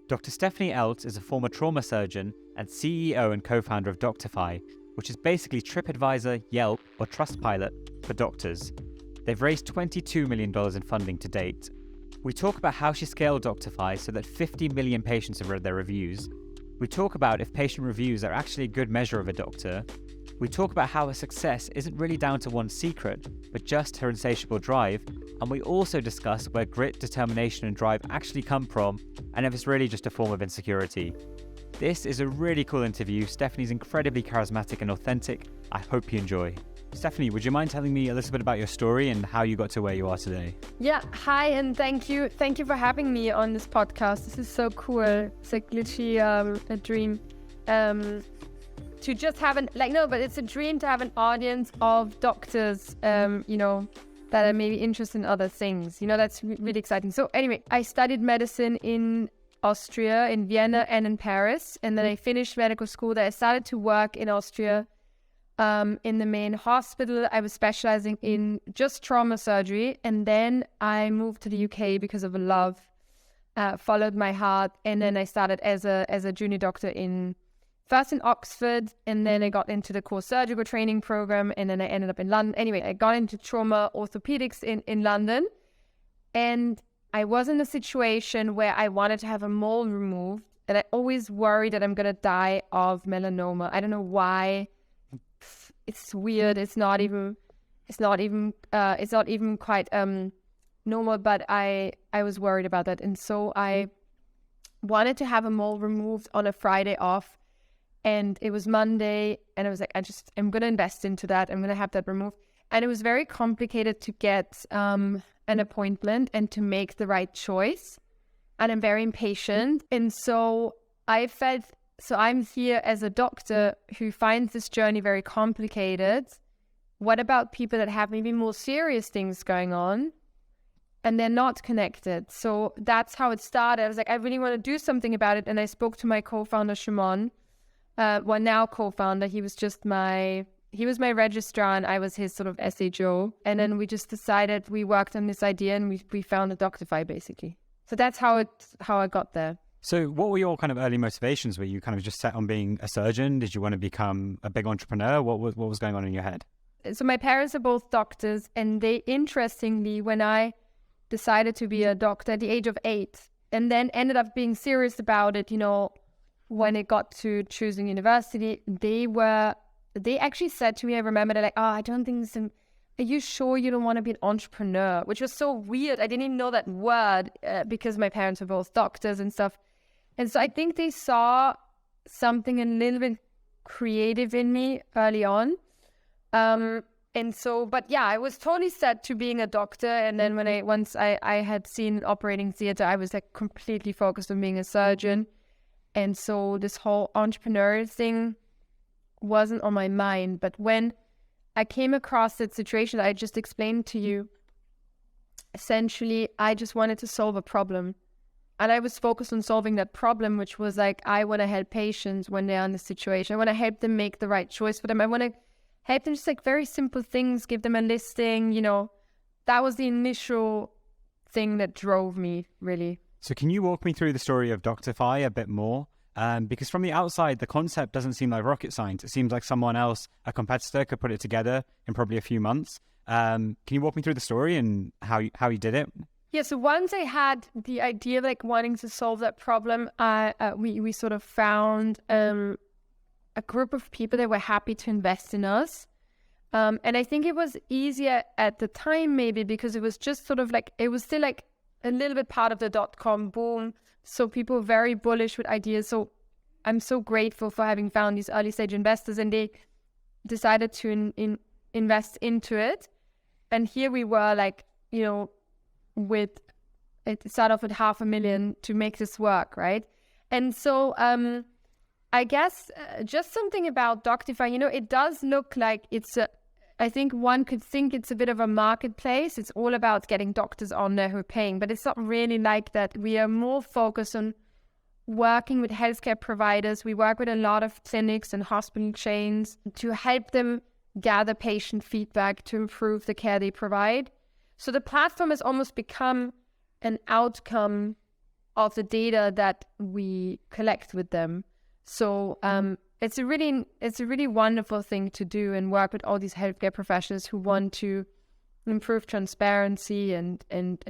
Dr. Stephanie Eltz is a former trauma surgeon and CEO and co-founder of Doctify, which is basically TripAdvisor, Yelp, or Trustpilot for doctors. They've raised $22 million in funding to date. We talk about how she scaled Doctify so that 50 million patients have read their reviews. We talk about if patient reviews are actually a good measure of a doctor. We talk about how her success isn't really down to one secret, but just her insatiable drive. And we also discuss where grit, determination, and drive actually come from, and if it's really just a form of insecurity. This is a really cool interview. Stephanie's incredibly charismatic and authentic. I hope you enjoy. Stephanie, would you mind telling me a little bit about your story and how you got to where you are today? Yeah, hi, and thank you. Thank you for having me on this podcast. This is so cool. It's like literally a dream. To just have but it's a dream to have an audience of doctors, that are maybe interested in other things. That's really exciting. So anyway, I studied medicine in Austria, in Vienna and in Paris. And then I finished medical school there. I started to work in Austria in the main hospital. I was specializing in just trauma surgery. And then I moved to the UK because of a love, followed my heart. And then I started as a junior doctor first in Oxford, and then I got into the core surgical training program, and then I ended up in London. Anyway, I got into trauma orthopedics in London, and I was in a situation where I wanted to have a mole removed, and I always worried that I'm going to die of melanoma. I don't know why. It's weird. It's not even quite normal, but I was worried about that. And so I wanted to have a mole removed on a Friday off. And it was Monday, and I was like, I'm going to invest into that. I'm going to have that removed. And it was very complicated to get an appointment and to make the right choice. And I'm very impatient. And so I'm here as a doctor who finds this journey very complicated. What about people that have maybe more serious things going on and they're not connected? So that's how it started. I was like, I really want to do something about it. And I spoke to my co-founder, Shimon. Now co-founder, he was my registrar and I was his sort of SHO. And then we just decided, we worked on this idea and we founded Doctify basically. So that's how I got there. So what were your kind of early motivations? Were you kind of just set on being a surgeon? Did you want to become a big entrepreneur? What was going on in your head? So my parents are both doctors, and they, interestingly, when I decided to be a doctor at the age of 8 and then ended up being serious about it, when it got to choosing university, they actually said to me, I remember, they're like, I don't think are you sure you don't want to be an entrepreneur? Which was so weird. I didn't even know that word because my parents were both doctors and stuff. And so I think they saw something a little bit creative in me early on. I was totally set to being a doctor. And then once I had seen operating theater, I was like completely focused on being a surgeon. And so this whole entrepreneur thing wasn't on my mind. But when I came across that situation I just explained to you, essentially, I just wanted to solve a problem. And I was focused on solving that problem, which was like, I want to help patients when they're in this situation. I want to help them make the right choice for them. I want to help them just like very simple things, give them a listing, That was the initial thing that drove me, really. So can you walk me through the story of Doctify a bit more? Because from the outside, the concept doesn't seem like rocket science. It seems like someone else, a competitor, could put it together in probably a few months. Can you walk me through the story and how you did it? Yeah, so once I had the idea of like wanting to solve that problem, we sort of found a group of people that were happy to invest in us. And I think it was easier at the time maybe because it was just sort of like, it was still like a little bit part of the .com boom. So people were very bullish with ideas. So I'm so grateful for having found these early stage investors, and they decided to invest into it. And here we were like, it started off with $500,000 to make this work, right? And so I guess just something about Doctify, it does look like I think one could think it's a bit of a marketplace. It's all about getting doctors on there who are paying, but it's not really like that. We are more focused on working with healthcare providers. We work with a lot of clinics and hospital chains to help them gather patient feedback to improve the care they provide. So the platform has almost become an outcome of the data that we collect with them. So it's a really wonderful thing to do and work with all these healthcare professionals who want to improve transparency and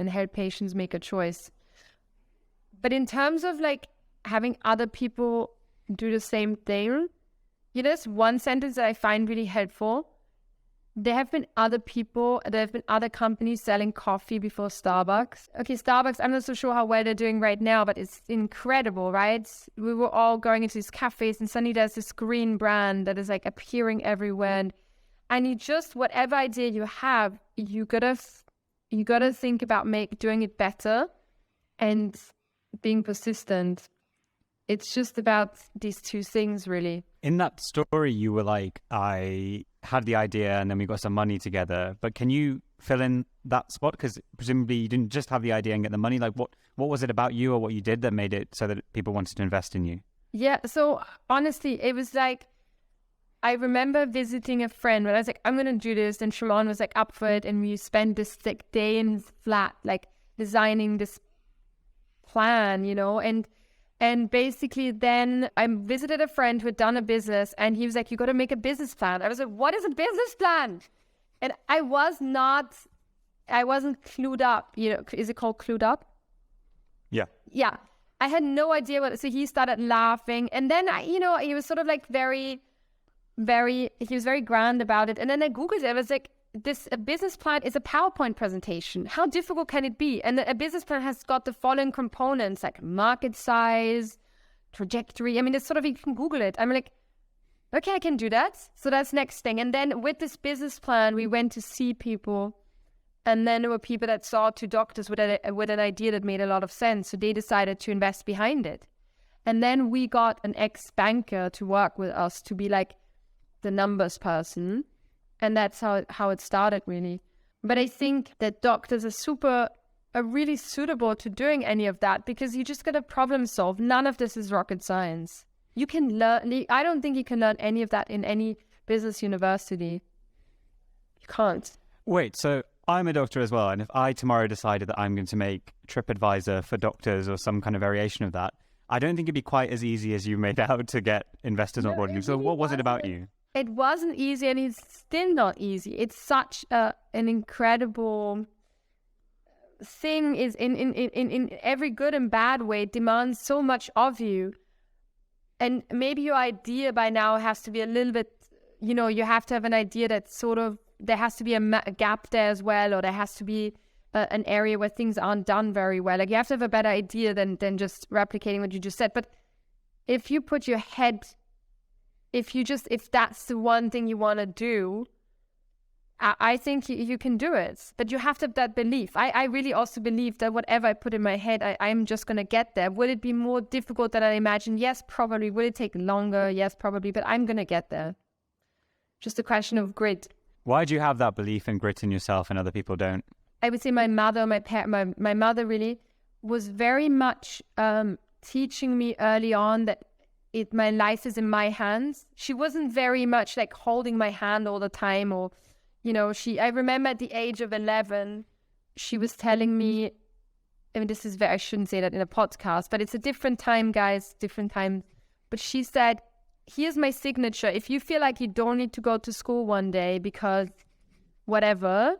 help patients make a choice. But in terms of like having other people do the same thing, there's one sentence that I find really helpful. There have been other companies selling coffee before Starbucks. Okay, Starbucks, I'm not so sure how well they're doing right now, but it's incredible, right? We were all going into these cafes and suddenly there's this green brand that is like appearing everywhere. And you just, whatever idea you have, you gotta think about doing it better and being persistent. It's just about these two things, really. In that story, you were like, I had the idea and then we got some money together. But can you fill in that spot? Because presumably you didn't just have the idea and get the money. Like, what was it about you or what you did that made it so that people wanted to invest in you? Yeah, so honestly, it was like, I remember visiting a friend when I was like, I'm going to do this. And Shimon was like up for it. And we spent this like day in his flat, like designing this plan, and basically then I visited a friend who had done a business and he was like, you got to make a business plan. I was like, what is a business plan? And I wasn't clued up, is it called clued up? Yeah. Yeah. I had no idea so he started laughing. And then, he was sort of like he was very grand about it. And then I Googled it. I was like, a business plan is a PowerPoint presentation. How difficult can it be? And a business plan has got the following components like market size, trajectory. I mean, it's sort of, you can Google it. I'm like, okay, I can do that. So that's next thing. And then with this business plan, we went to see people. And then there were people that saw two doctors with an idea that made a lot of sense. So they decided to invest behind it. And then we got an ex-banker to work with us to be like the numbers person. And that's how it started, really. But I think that doctors are really suitable to doing any of that because you just got to problem solve. None of this is rocket science. You can learn. I don't think you can learn any of that in any business university. You can't. Wait, so I'm a doctor as well. And if I tomorrow decided that I'm going to make TripAdvisor for doctors or some kind of variation of that, I don't think it'd be quite as easy as you made out to get investors on board. So what was it about you? It wasn't easy and it's still not easy. It's such an incredible thing is in every good and bad way. It demands so much of you. And maybe your idea by now has to be a little bit, you have to have an idea that sort of, there has to be a gap there as well, or there has to be an area where things aren't done very well. Like you have to have a better idea than just replicating what you just said. But if you put your head, if that's the one thing you want to do, I think you can do it. But you have to have that belief. I really also believe that whatever I put in my head, I'm just going to get there. Will it be more difficult than I imagine? Yes, probably. Will it take longer? Yes, probably. But I'm going to get there. Just a question of grit. Why do you have that belief and grit in yourself and other people don't? I would say my mother, my mother really was very much teaching me early on that my life is in my hands. She wasn't very much like holding my hand all the time, or I remember at the age of 11 she was telling me, I mean, I shouldn't say that in a podcast, but it's a different time, guys, different time. But she said, here's my signature. If you feel like you don't need to go to school one day because whatever,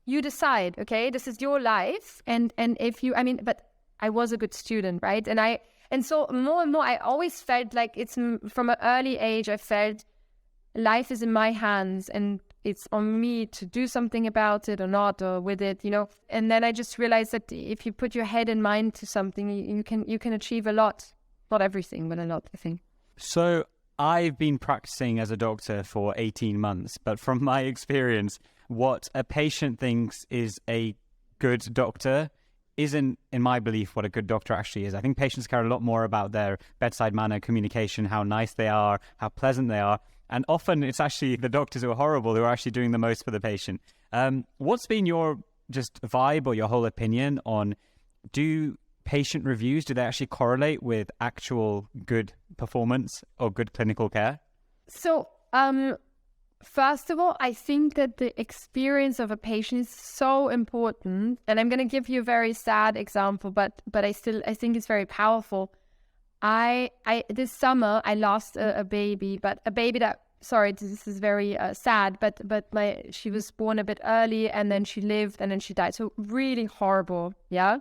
you decide, okay? This is your life. And if you, but I was a good student, right? And so more and more, I always felt like it's from an early age, I felt life is in my hands and it's on me to do something about it or not, or with it, And then I just realized that if you put your head and mind to something, you can achieve a lot. Not everything, but a lot, I think. So I've been practicing as a doctor for 18 months, but from my experience, what a patient thinks is a good doctor isn't, in my belief, what a good doctor actually is. I think patients care a lot more about their bedside manner, communication, how nice they are, how pleasant they are. And often it's actually the doctors who are horrible who are actually doing the most for the patient. What's been your just vibe or your whole opinion on, do patient reviews, do they actually correlate with actual good performance or good clinical care? So First of all, I think that the experience of a patient is so important. And I'm going to give you a very sad example, but I think it's very powerful. I this summer I lost a baby, but a baby that, sorry, this is very sad, but she was born a bit early, and then she lived, and then she died. So really horrible, yeah.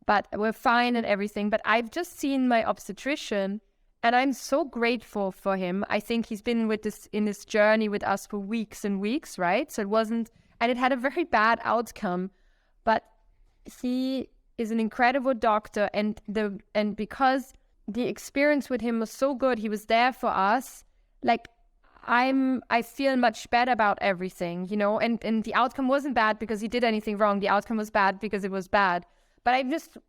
But we're fine and everything. But I've just seen my obstetrician, and I'm so grateful for him. I think he's been in this journey with us for weeks and weeks, right? So it had a very bad outcome, but he is an incredible doctor, and because the experience with him was so good, he was there for us. Like, I feel much better about everything, and the outcome wasn't bad because he did anything wrong. The outcome was bad because it was bad. But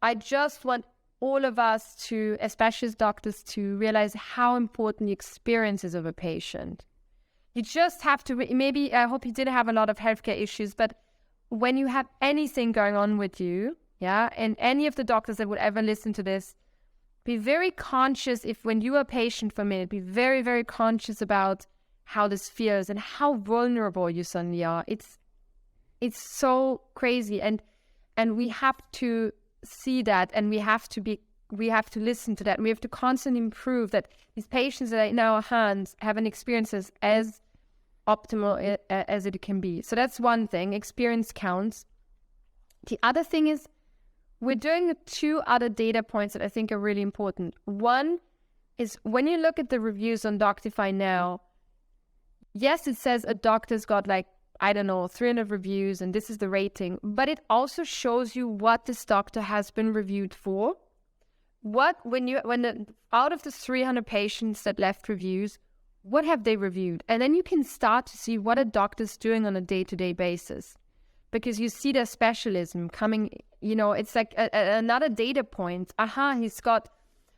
I just want all of us to, especially as doctors, to realize how important the experience is of a patient. You just have to, maybe, I hope he didn't have a lot of healthcare issues, but when you have anything going on with you, yeah, and any of the doctors that would ever listen to this, be very conscious when you are a patient for a minute, be very, very conscious about how this feels and how vulnerable you suddenly are. It's so crazy. And we have to see that, and we have to listen to that. And we have to constantly improve that these patients that are in our hands have an experience as optimal as it can be. So that's one thing. Experience counts. The other thing is, we're doing 2 other data points that I think are really important. One is when you look at the reviews on Doctify now, yes, it says a doctor's got 300 reviews and this is the rating, but it also shows you what this doctor has been reviewed for. Out of the 300 patients that left reviews, what have they reviewed? And then you can start to see what a doctor's doing on a day-to-day basis, because you see their specialism coming. It's like another data point. He's got,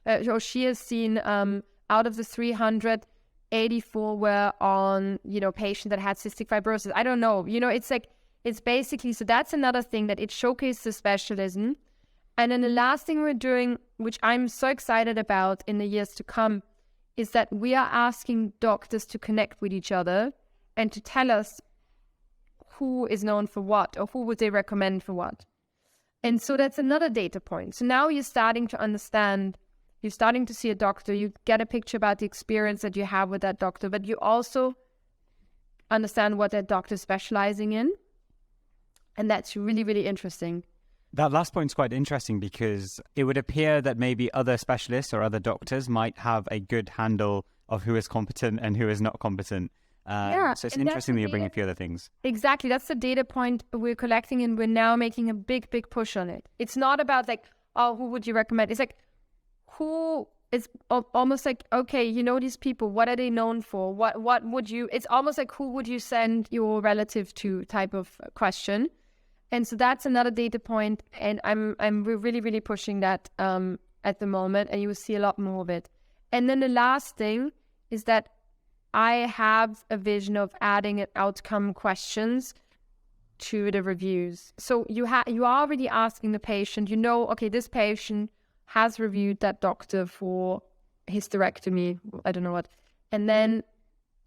or she has seen, out of the 300, 84 were on, patient that had cystic fibrosis. I don't know. It's basically, so that's another thing that it showcases the specialism. And then the last thing we're doing, which I'm so excited about in the years to come, is that we are asking doctors to connect with each other and to tell us who is known for what, or who would they recommend for what. And so that's another data point. So now you're starting to understand, you're starting to see a doctor, you get a picture about the experience that you have with that doctor, but you also understand what that doctor is specializing in. And that's really, really interesting. That last point's quite interesting, because it would appear that maybe other specialists or other doctors might have a good handle of who is competent and who is not competent. So it's interesting that you're bringing a few other things. Exactly. That's the data point we're collecting, and we're now making a big, big push on it. It's not about who would you recommend? It's who is almost okay, these people, what are they known for? What would you, it's almost who would you send your relative to type of question. And so that's another data point. And we're really, really pushing that at the moment, and you will see a lot more of it. And then the last thing is that I have a vision of adding outcome questions to the reviews. So you are already asking the patient, okay, this patient has reviewed that doctor for hysterectomy, I don't know what. And then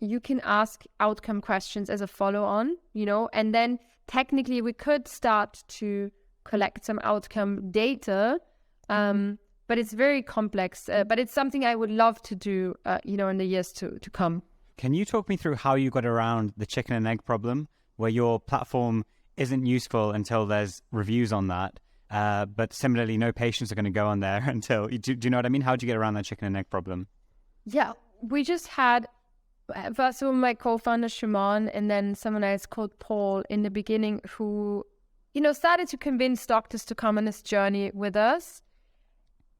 you can ask outcome questions as a follow-on, and then technically we could start to collect some outcome data, but it's very complex. But it's something I would love to do, in the years to come. Can you talk me through how you got around the chicken and egg problem, where your platform isn't useful until there's reviews on that, but similarly, no patients are going to go on there until... Do you know what I mean? How did you get around that chicken and egg problem? Yeah, we just had, first of all, my co-founder, Shimon, and then someone else called Paul in the beginning who, started to convince doctors to come on this journey with us.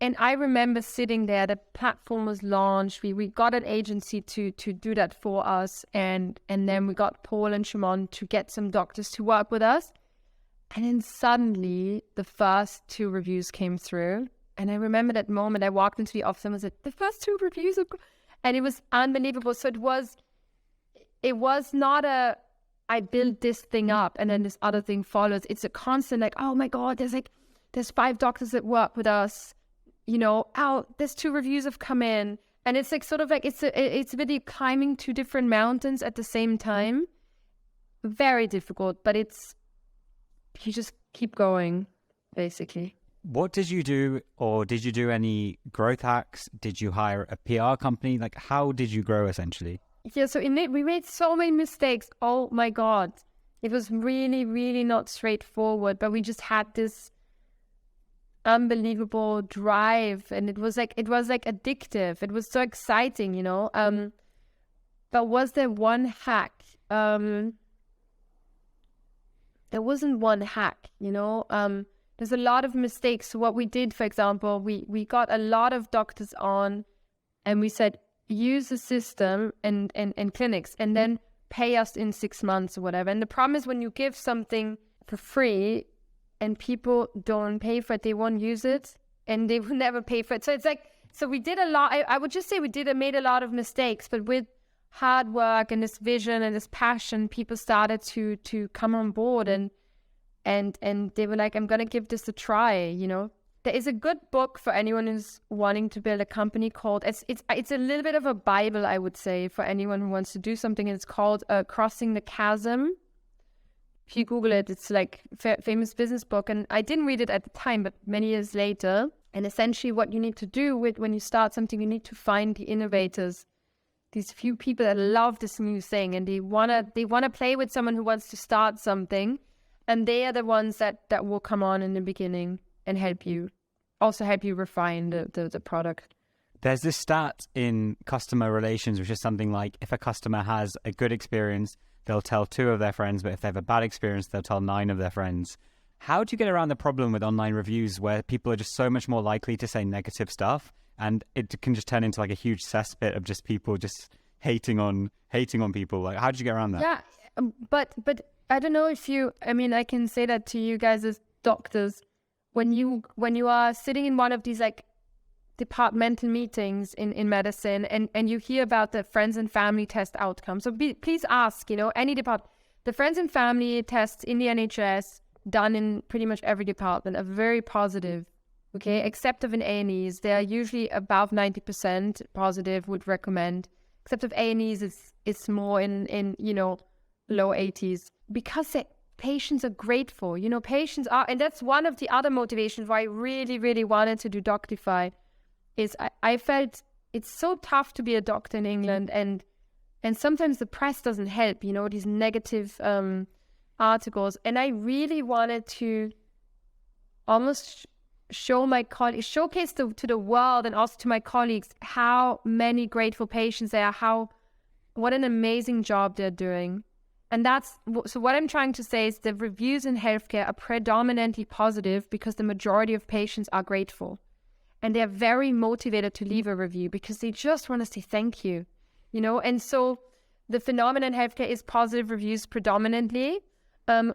And I remember sitting there, the platform was launched. We got an agency to do that for us. And then we got Paul and Shimon to get some doctors to work with us. And then suddenly the first 2 reviews came through. And I remember that moment. I walked into the office and was like, the first 2 reviews are good. And it was unbelievable. So it was not I built this thing up and then this other thing follows. It's a constant oh my God, there's 5 doctors that work with us. There's 2 reviews have come in. And it's like sort of like it's really climbing two different mountains at the same time. Very difficult, but you just keep going, basically. What did you do, or did you do any growth hacks? Did you hire a PR company? Like, how did you grow essentially? Yeah, so we made so many mistakes. Oh my God. It was really, really not straightforward, but we just had this unbelievable drive, and it was like addictive. It was so exciting, you know. But was there one hack? There wasn't one hack, you know. There's a lot of mistakes. So what we did, for example, we got a lot of doctors on, and we said, use the system and clinics, and then pay us in 6 months or whatever. And the problem is when you give something for free and people don't pay for it, they won't use it and they will never pay for it. So it's like, so we did a lot. I would just say made a lot of mistakes, but with hard work and this vision and this passion, people started to come on board and they were like, I'm going to give this a try, you know. There is a good book for anyone who's wanting to build a company called, it's a little bit of a Bible, I would say, for anyone who wants to do something. And it's called Crossing the Chasm. If you Google it, it's like famous business book. And I didn't read it at the time, but many years later. And essentially what you need to do when you start something, you need to find the innovators, these few people that love this new thing, and they wanna play with someone who wants to start something. And they are the ones that will come on in the beginning and help you refine the product. There's this stat in customer relations, which is something like, if a customer has a good experience, they'll tell 2 of their friends, but if they have a bad experience, they'll tell 9 of their friends. How do you get around the problem with online reviews where people are just so much more likely to say negative stuff, and it can just turn into like a huge cesspit of just people just hating on people? Like, how did you get around that? Yeah, but I don't know if I can say that to you guys as doctors. When you are sitting in one of these like departmental meetings in medicine and you hear about the friends and family test outcomes, so please ask, you know, any department. The friends and family tests in the NHS, done in pretty much every department, are very positive, okay, except of in A&Es. They are usually above 90% positive, would recommend. Except of A&Es, it's more in you know, low 80s, because patients are grateful, you know. Patients are, and that's one of the other motivations why I really, really wanted to do Doctify, is I felt it's so tough to be a doctor in England, and sometimes the press doesn't help, you know, these negative articles. And I really wanted to almost show my colleagues, showcase to the world and also to my colleagues how many grateful patients there are, what an amazing job they're doing. And so what I'm trying to say is the reviews in healthcare are predominantly positive because the majority of patients are grateful. And they're very motivated to leave a review because they just want to say thank you, you know. And so the phenomenon in healthcare is positive reviews predominantly.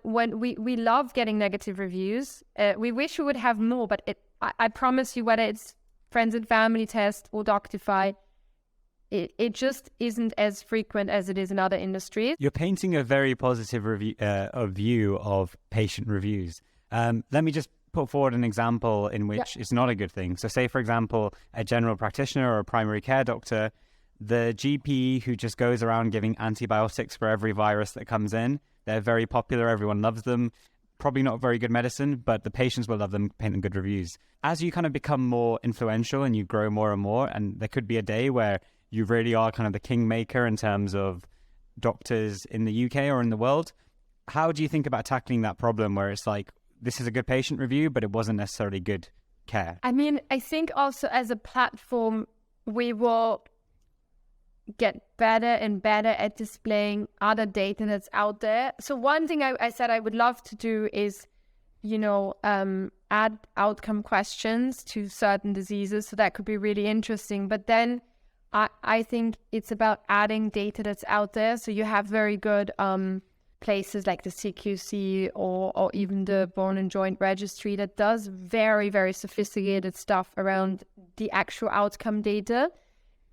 When we love getting negative reviews, we wish we would have more, but I promise you, whether it's friends and family test or Doctify, it just isn't as frequent as it is in other industries. You're painting a very positive view of patient reviews. Let me just put forward an example in which it's not a good thing. So say, for example, a general practitioner or a primary care doctor, the GP who just goes around giving antibiotics for every virus that comes in, they're very popular, everyone loves them. Probably not very good medicine, but the patients will love them, paint them good reviews. As you kind of become more influential and you grow more and more, and there could be a day where you really are kind of the kingmaker in terms of doctors in the UK or in the world, how do you think about tackling that problem where it's like, this is a good patient review, but it wasn't necessarily good care? I mean, I think also as a platform, we will get better and better at displaying other data that's out there. So one thing I said I would love to do is, you know, add outcome questions to certain diseases. So that could be really interesting. But then I think it's about adding data that's out there. So you have very good places like the CQC or even the Bone and Joint Registry that does very, very sophisticated stuff around the actual outcome data.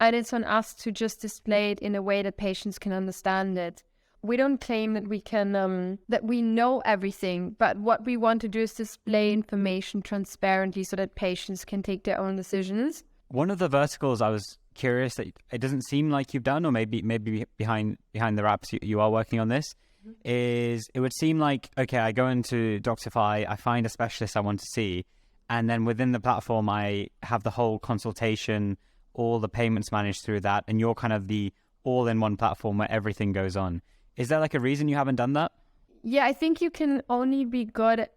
And it's on us to just display it in a way that patients can understand it. We don't claim that we can, that we know everything, but what we want to do is display information transparently so that patients can take their own decisions. One of the verticals I was curious that it doesn't seem like you've done, or maybe behind the wraps you are working on this, is it would seem like, okay, I go into Doctify, I find a specialist I want to see, and then within the platform I have the whole consultation, all the payments managed through that, and you're kind of the all-in-one platform where everything goes on. Is there like a reason you haven't done that? Yeah, I think you can only be good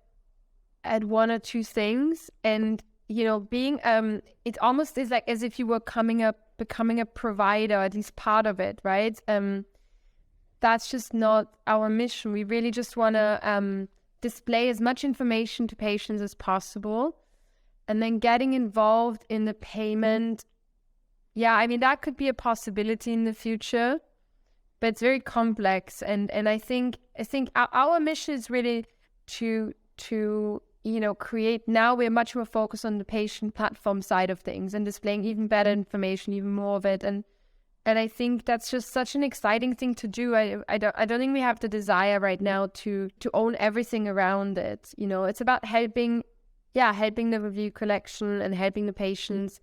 at one or two things, and being it almost is like as if you were becoming a provider, at least part of it, right? That's just not our mission. We really just want to display as much information to patients as possible, and then getting involved in the payment. Yeah, I mean, that could be a possibility in the future, but it's very complex. And I think our mission is really to create. Now we're much more focused on the patient platform side of things and displaying even better information, even more of it. And I think that's just such an exciting thing to do. I don't think we have the desire right now to own everything around it. It's about helping the review collection and helping the patients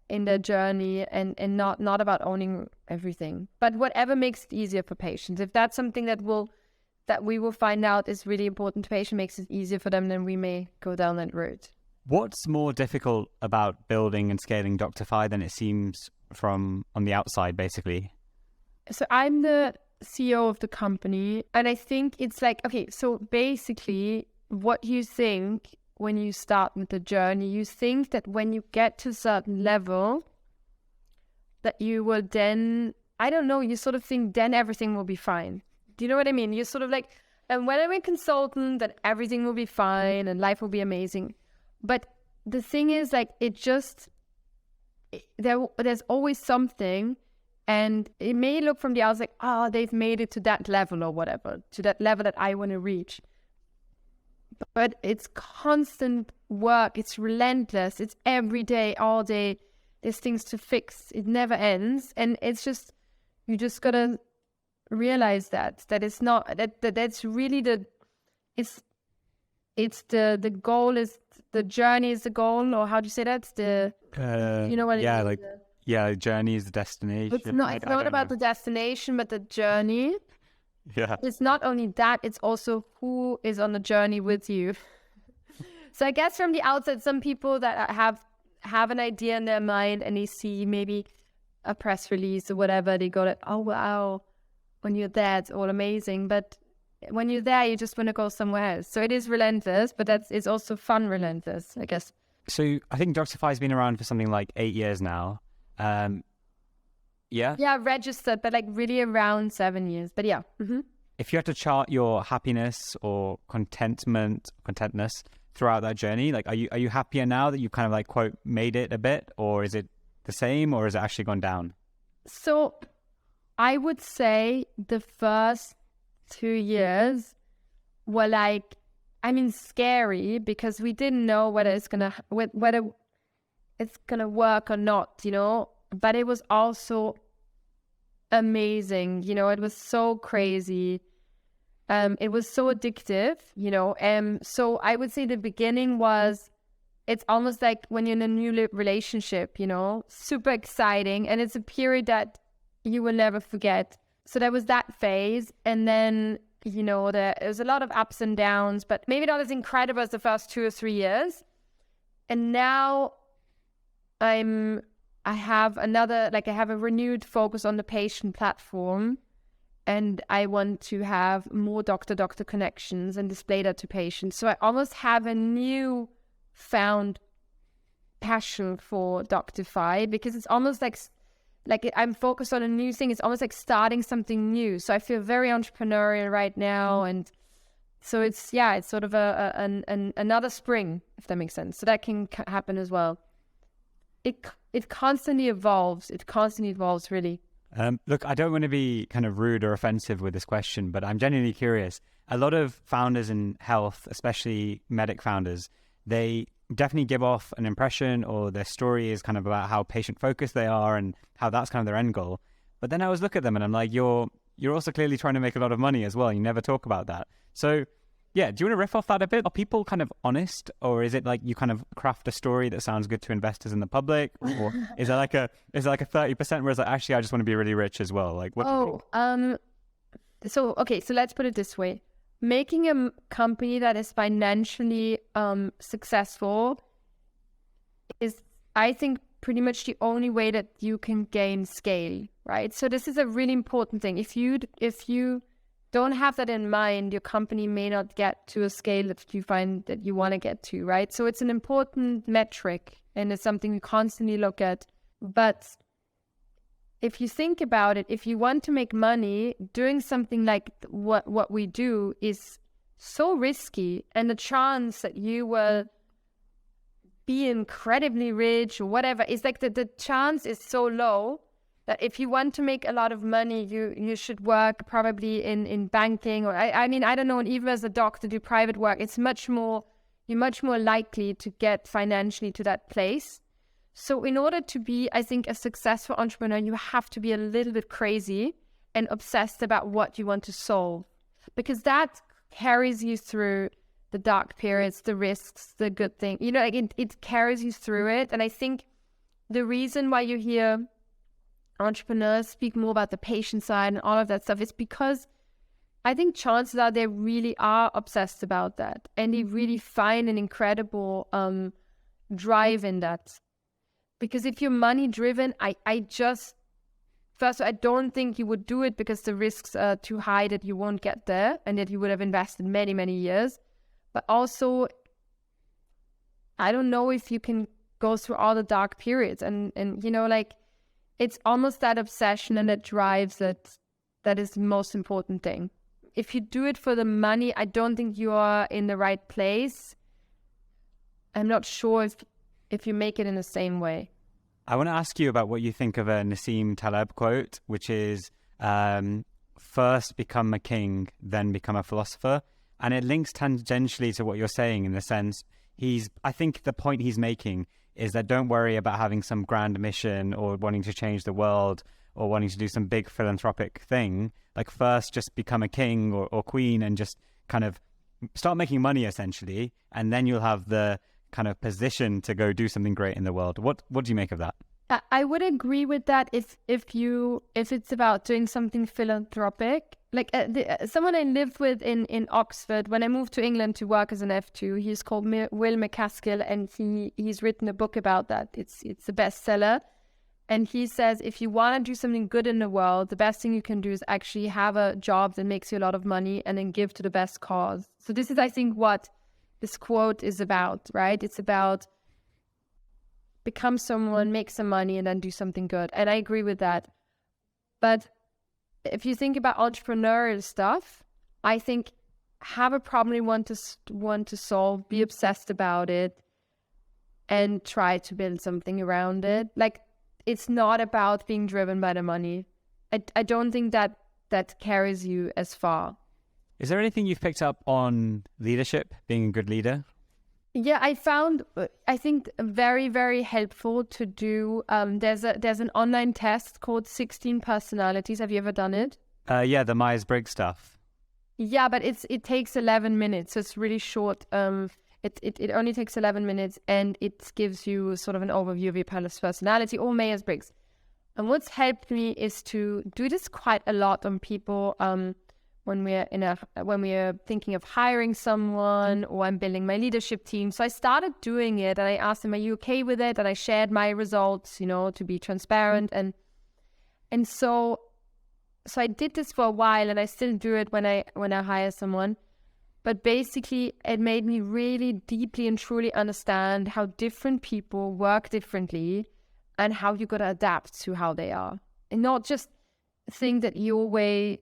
in their journey, and not about owning everything. But whatever makes it easier for patients. If that's something that we will find out is really important to patients, makes it easier for them, then we may go down that route. What's more difficult about building and scaling Doctify than it seems from on the outside, basically? So I'm the CEO of the company, and I think it's like, okay, so basically what you think when you start with the journey, you think that when you get to a certain level, that you will then, I don't know, you sort of think then everything will be fine. Do you know what I mean? You're sort of like, and when I'm a consultant, that everything will be fine and life will be amazing. But the thing is, like, there's always something, and it may look from the outside like, oh, they've made it to that level or whatever, to that level that I want to reach. But it's constant work. It's relentless. It's every day, all day. There's things to fix. It never ends. And it's just, you just got to realize that it's not, that's really it's the goal is, the journey is the goal, or how do you say that? It's the, you know what yeah, it is? The journey is the destination. It's not about the destination, but the journey. Yeah. It's not only that, it's also who is on the journey with you. So I guess from the outside, some people that have an idea in their mind and they see maybe a press release or whatever, they go like, oh, wow, when you're there, it's all amazing. But when you're there, you just want to go somewhere else. So it is relentless, but it's also fun relentless, I guess. So I think Doctify has been around for something like 8 years now. Yeah, registered, but like really around 7 years. But yeah. Mm-hmm. If you had to chart your happiness or contentness throughout that journey, like, are you happier now that you kind of like, quote, made it a bit, or is it the same, or has it actually gone down? So I would say the first 2 years were like, I mean, scary, because we didn't know whether it's gonna work or not, But it was also amazing, it was so crazy. It was so addictive, so I would say the beginning it's almost like when you're in a new relationship, super exciting, and it's a period that you will never forget. So there was that phase, and then there was a lot of ups and downs, but maybe not as incredible as the first 2 or 3 years. And now I have a renewed focus on the patient platform, and I want to have more doctor-doctor connections and display that to patients. So I almost have a new found passion for Doctify, because it's almost like I'm focused on a new thing. It's almost like starting something new. So I feel very entrepreneurial right now, and so it's sort of another spring, if that makes sense. So that can happen as well. It constantly evolves. Really. Look, I don't want to be kind of rude or offensive with this question, but I'm genuinely curious. A lot of founders in health, especially medic founders, they definitely give off an impression, or their story is kind of about how patient-focused they are and how that's kind of their end goal. But then I always look at them and I'm like, you're also clearly trying to make a lot of money as well. You never talk about that. So Yeah, do you want to riff off that a bit? Are people kind of honest, or is it like you kind of craft a story that sounds good to investors in the public, or is there like a 30% where it's like, actually I just want to be really rich as well? Like what? So let's put it this way: making a company that is financially successful is, I think, pretty much the only way that you can gain scale, right? So this is a really important thing. If you don't have that in mind, your company may not get to a scale that you find that you want to get to, right? So it's an important metric, and it's something we constantly look at. But if you think about it, if you want to make money, doing something like what we do is so risky, and the chance that you will be incredibly rich or whatever is like the chance is so low that if you want to make a lot of money, you should work probably in banking, or I mean, I don't know, and even as a doctor, do private work. You're much more likely to get financially to that place. So in order to be, I think, a successful entrepreneur, you have to be a little bit crazy and obsessed about what you want to solve, because that carries you through the dark periods, the risks, the good thing. You know, like it carries you through it. And I think the reason why you hear entrepreneurs speak more about the patient side and all of that stuff is because I think chances are they really are obsessed about that, and they really find an incredible drive in that. Because if you're money driven, I don't think you would do it because the risks are too high that you won't get there, and that you would have invested many, many years. But also, I don't know if you can go through all the dark periods, and you know, like, it's almost that obsession and that drives that is the most important thing. If you do it for the money, I don't think you are in the right place. I'm not sure if you make it in the same way. I want to ask you about what you think of a Nassim Taleb quote, which is, first become a king, then become a philosopher. And it links tangentially to what you're saying, in the sense I think the point he's making is that don't worry about having some grand mission or wanting to change the world or wanting to do some big philanthropic thing. Like, first just become a king or queen and just kind of start making money, essentially, and then you'll have the kind of position to go do something great in the world. What do you make of that? I would agree with that if it's about doing something philanthropic. Like someone I lived with in Oxford when I moved to England to work as an F2, he's called Will McCaskill, and he's written a book about that. It's a bestseller, and he says if you want to do something good in the world, the best thing you can do is actually have a job that makes you a lot of money and then give to the best cause. So this is, I think, what this quote is about, right? It's about become someone, make some money, and then do something good. And I agree with that. But if you think about entrepreneurial stuff, I think have a problem you want to solve, be obsessed about it, and try to build something around it. Like, it's not about being driven by the money. I don't think that carries you as far. Is there anything you've picked up on leadership, being a good leader? Yeah, I think very, very helpful to do. There's an online test called 16 Personalities. Have you ever done it? Yeah, the Myers-Briggs stuff. Yeah, but it takes 11 minutes, so it's really short. It only takes 11 minutes, and it gives you sort of an overview of your personality, or Myers-Briggs. And what's helped me is to do this quite a lot on people. When we're thinking of hiring someone, or I'm building my leadership team. So I started doing it, and I asked them, are you okay with it? And I shared my results, to be transparent. And so I did this for a while, and I still do it when I hire someone. But basically, it made me really deeply and truly understand how different people work differently, and how you got to adapt to how they are, and not just think that your way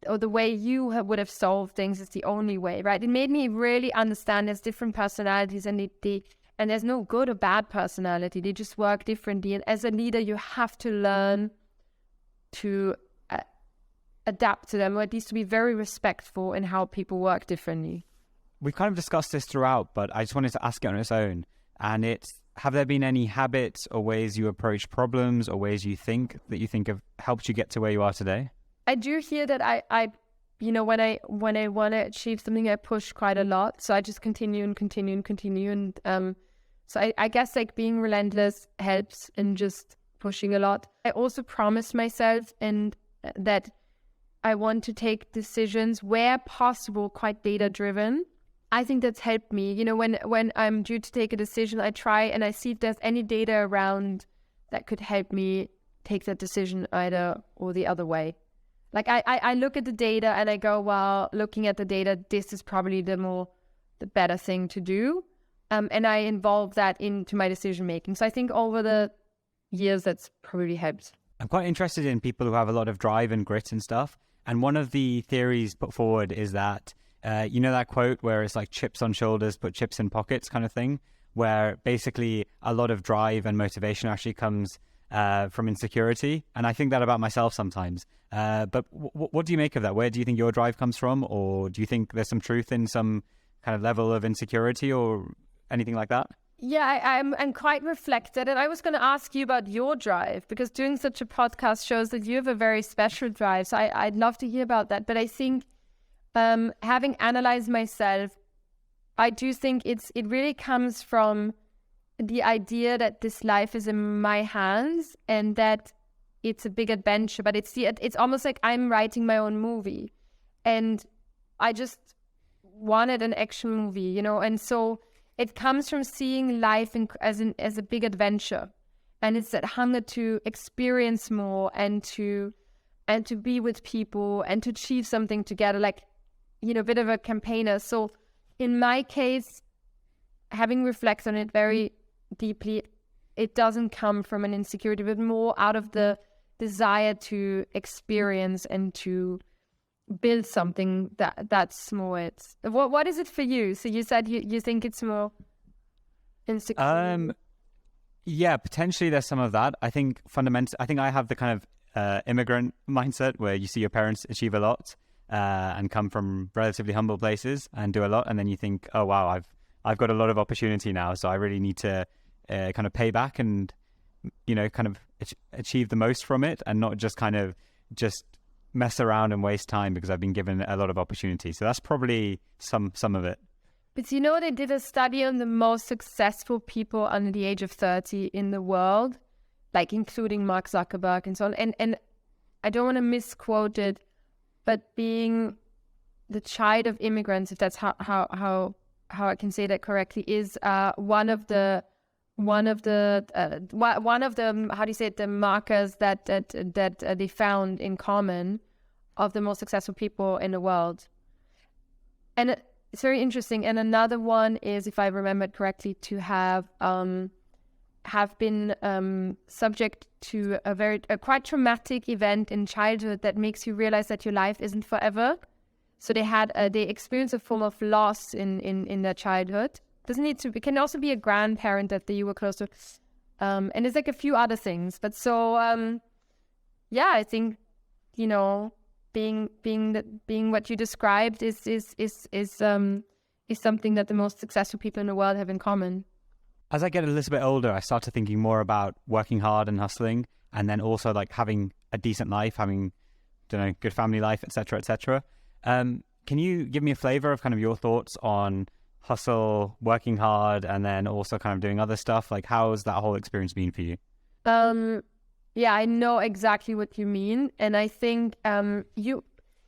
or the way you would have solved things is the only way, right? It made me really understand there's different personalities, and and there's no good or bad personality. They just work differently. And as a leader, you have to learn to adapt to them, or at least to be very respectful in how people work differently. We've kind of discussed this throughout, but I just wanted to ask it on its own. And have there been any habits or ways you approach problems, or ways you think have helped you get to where you are today? I do hear that I when I want to achieve something, I push quite a lot. So I just continue. And so I guess like being relentless helps and just pushing a lot. I also promised myself and that I want to take decisions where possible, quite data driven. I think that's helped me. When I'm due to take a decision, I try and I see if there's any data around that could help me take that decision either or the other way. Like I look at the data and I go, well, looking at the data, this is probably the better thing to do. And I involve that into my decision making. So I think over the years, that's probably helped. I'm quite interested in people who have a lot of drive and grit and stuff. And one of the theories put forward is that, that quote where it's like chips on shoulders, but chips in pockets kind of thing, where basically a lot of drive and motivation actually comes from insecurity. And I think that about myself sometimes. But what do you make of that? Where do you think your drive comes from? Or do you think there's some truth in some kind of level of insecurity or anything like that? Yeah, I'm quite reflected. And I was going to ask you about your drive, because doing such a podcast shows that you have a very special drive. So I'd love to hear about that. But I think having analyzed myself, I do think it really comes from the idea that this life is in my hands and that it's a big adventure. But it's almost like I'm writing my own movie. And I just wanted an action movie, and so it comes from seeing life as a big adventure, and it's that hunger to experience more and to be with people and to achieve something together, like a bit of a campaigner. So in my case, having reflected on it very deeply, it doesn't come from an insecurity, but more out of the desire to experience and to build something that's more. What is it for you? So you said you think it's more insecure. Yeah, potentially there's some of that. I think I have the kind of immigrant mindset where you see your parents achieve a lot and come from relatively humble places and do a lot, and then you think, oh wow, I've got a lot of opportunity now, so I really need to kind of pay back and kind of achieve the most from it, and not just kind of just mess around and waste time because I've been given a lot of opportunity. So that's probably some of it. But they did a study on the most successful people under the age of 30 in the world, like including Mark Zuckerberg and so on. And I don't want to misquote it, but being the child of immigrants, if that's how I can say that correctly, is one of the how do you say it, the markers that they found in common of the most successful people in the world. And it's very interesting. And another one is, if I remembered correctly, to have been subject to a quite traumatic event in childhood that makes you realize that your life isn't forever. So they experienced a form of loss in their childhood. Doesn't need to. It can also be a grandparent that you were close to, and there's like a few other things. But so I think being what you described is something that the most successful people in the world have in common. As I get a little bit older, I started thinking more about working hard and hustling, and then also like having a decent life, having good family life, etc., etc. Can you give me a flavor of kind of your thoughts on hustle, working hard, and then also kind of doing other stuff? Like, how's that whole experience been for you? Yeah, I know exactly what you mean. And I think you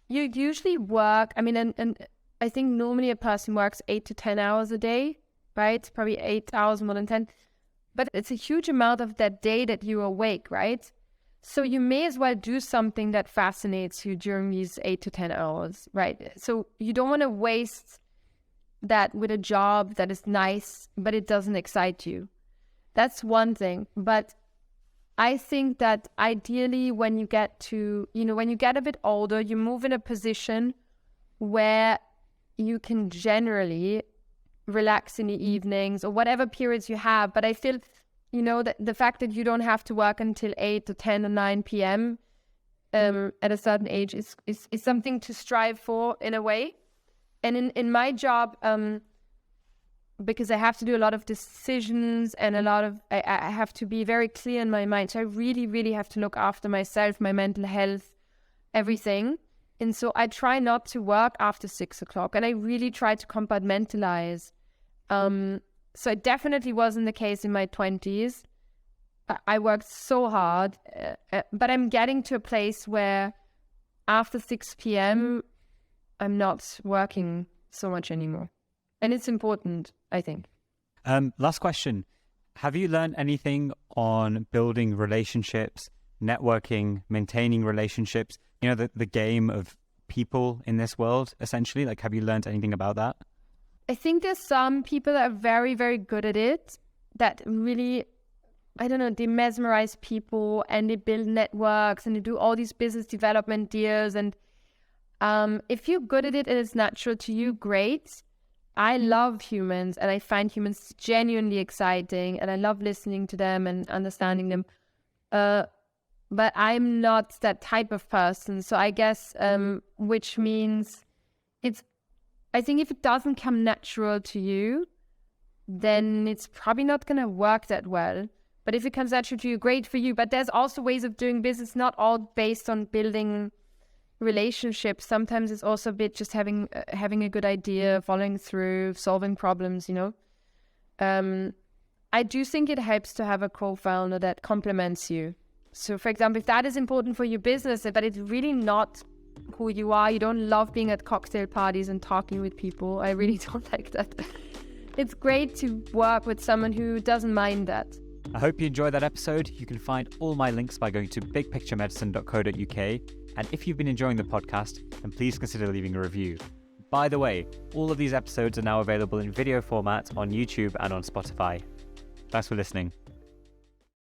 usually work, and I think normally a person works 8 to 10 hours a day, right? Probably 8 hours more than 10. But it's a huge amount of that day that you're awake, right? So you may as well do something that fascinates you during these 8 to 10 hours, right? So you don't want to waste that with a job that is nice, but it doesn't excite you. That's one thing. But I think that ideally when you get a bit older, you move in a position where you can generally relax in the evenings or whatever periods you have. But I feel, that the fact that you don't have to work until 8 or 10 or 9 p.m. At a certain age is something to strive for in a way. And in my job, because I have to do a lot of decisions and I have to be very clear in my mind. So I really, really have to look after myself, my mental health, everything. And so I try not to work after 6 o'clock, and I really try to compartmentalize. So it definitely wasn't the case in my 20s. I worked so hard, but I'm getting to a place where after 6 p.m., I'm not working so much anymore. And it's important, I think. Last question. Have you learned anything on building relationships, networking, maintaining relationships, you know, the game of people in this world, essentially? Like, have you learned anything about that? I think there's some people that are very, very good at it, that really, I don't know, they mesmerize people and they build networks and they do all these business development deals. And if you're good at it and it's natural to you, great. I love humans and I find humans genuinely exciting and I love listening to them and understanding them. But I'm not that type of person. So I guess, which means I think if it doesn't come natural to you, then it's probably not going to work that well. But if it comes natural to you, great for you. But there's also ways of doing business, not all based on building relationships. Sometimes it's also a bit just having a good idea, following through, solving problems, you know. I do think it helps to have a co-founder that complements you. So, for example, if that is important for your business, but it's really not who you are, you don't love being at cocktail parties and talking with people, I really don't like that. It's great to work with someone who doesn't mind that. I hope you enjoyed that episode. You can find all my links by going to bigpicturemedicine.co.uk. And if you've been enjoying the podcast, then please consider leaving a review. By the way, all of these episodes are now available in video format on YouTube and on Spotify. Thanks for listening.